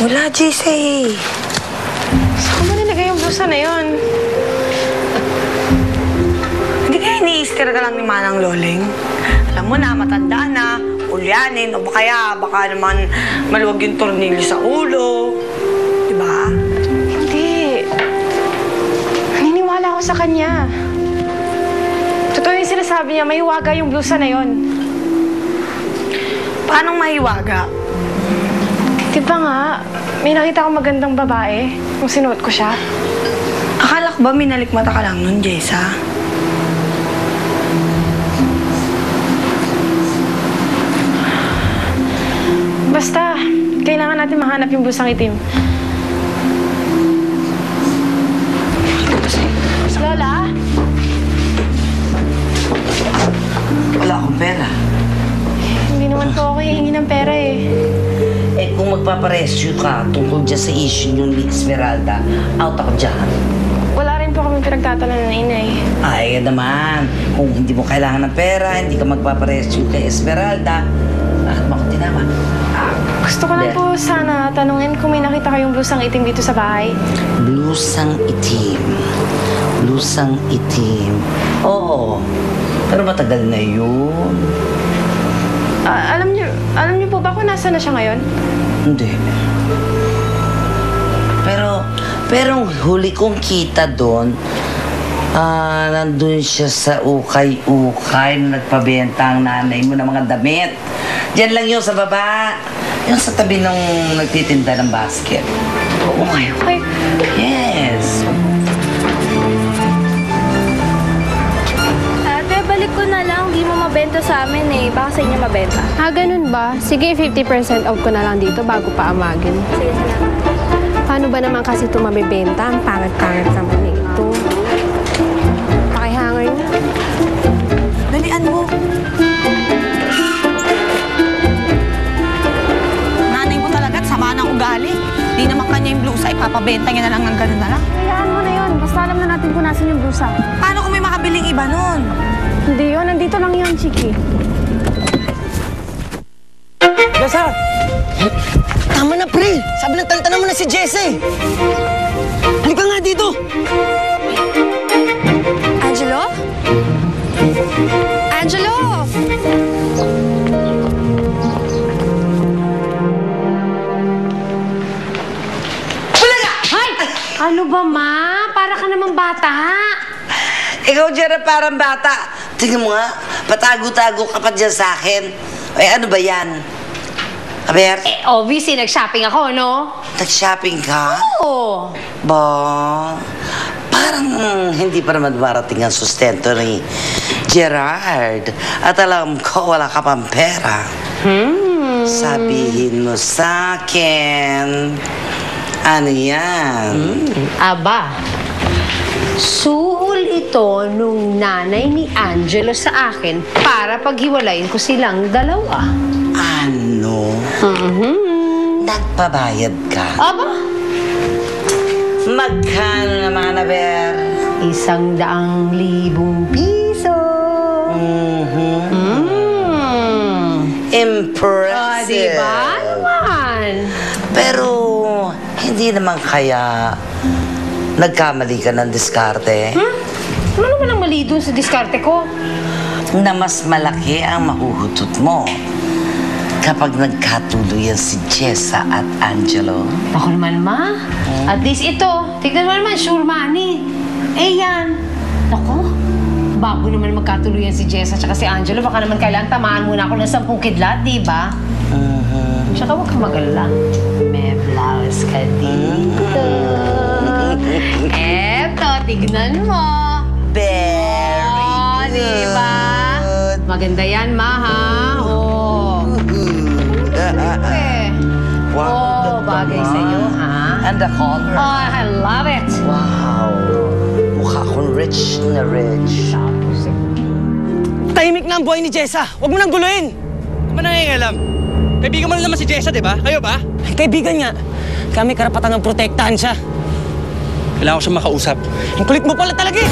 Wala, JC. Saan mo nilagay yung blusa na yun? Hindi kaya ni-easter ka lang ni Manang Loleng? Alam mo na, matanda na, ulyanin, o baka naman maluwag yung tornilyo sa ulo. Diba? Hindi. Naniniwala ako sa kanya. Totoo yung sinasabi niya, may hiwaga yung blusa na yun. Paano mahiwaga? Di ba nga, may nakita akong magandang babae nung sinuot ko siya. Akala ko ba minalikmata ka lang nun, Jessa? Basta, kailangan natin mahanap yung blusang itim. Lola? Wala akong pera. Hindi naman po ako hihingi ng pera eh. Eh kung magpaparescue ka tungkol dyan sa issue yung ni Esmeralda, out ako dyan. Wala rin po kami pinagtatanan ng inay. Ay, naman. Kung hindi mo kailangan ng pera, hindi ka magpaparescue kay Esmeralda, bakit mo ako tinawa? Gusto ko lang po sana tanungin kung may nakita kayong blusang itim dito sa bahay. Blusang itim. Blusang itim. Oo. Pero matagal na yun. Alam niyo po ba kung nasa na siya ngayon? Hindi. Pero huli kong kita doon, nandun siya sa ukay-ukay na nagpabenta ang nanay mo ng mga damit. Diyan lang yun sa baba. Yung sa tabi ng nagtitinda ng basket. Okay. Yes. Ate, balik ko na lang. Di mo mabenta sa amin eh. Baka sa inyo mabenta. Ganun ba? Sige, 50% off ko na lang dito bago pa amagin. Sige, salamat. Paano ba naman kasi ito mabibenta? Ang pangit-pangit naman ito. Pakihanger na. Dalian mo. Nanay mo talaga at sama ng ugali. Di naman kanya yung blusa, ipapabenta niya na lang ng ganun na lang. Hayaan mo na yun. Basta alam na natin kung nasan yung blusa. Paano kung may makabiling iba nun? Hindi yun. Nandito lang yung chiki. Jessa! Tama na, pre! Sabi ng tantanan mo na si Jesse! Halika nga dito! Angelo? Angelo! Hay! Ano ba, ma? Para ka namang bata. Ikaw dyan parang bata. Tingnan mo nga, patago-tago ka pa dyan sa akin. Ay, ano ba yan? Aber, Obviously, nag-shopping ako, no? nag-shopping ka? Oo. Ba, parang hindi pa naman marating ang sustento ni Gerard. At alam ko, wala ka pang pera. Sabihin mo sa akin, ano yan? Aba, suhol ito nung nanay ni Angelo sa akin para paghiwalayin ko silang dalawa. Ano? Nagpabayad ka? Aba, Magkano naman, Aber? 100,000 piso. Impressive. Diba naman? Pero, hindi naman kaya nagkamali ka ng diskarte? Ano naman ang mali dun sa diskarte ko? Na mas malaki ang mahuhutot mo kapag nagkatuluyan si Jessa at Angelo. Ako naman, ma. At least ito. Tignan mo naman, sure money. Eh, yan. Naku, bago naman magkatuluyan si Jessa at si Angelo, baka naman kailangan tamaan muna ako ng 10 kidlat, di ba? Tsaka huwag kang mag-alala. May blouse ka dito. Eto, tignan mo. Very Di ba? Maganda yan, ma, ha? Eh. Wow, Bagay sa'yo, ha? And the color. Oh, I love it. Wow. Mukha akong rich na rich. Tahimik na ang buhay ni Jessa! Huwag mo nang guluhin! Ano ba nangingialam? Kaibigan mo na naman si Jessa, di ba? Kayo ba? Kaibigan nga. Kami karapatan ng protektahan siya. Kailangan ko siya makausap. Ang kulit mo pala talaga eh!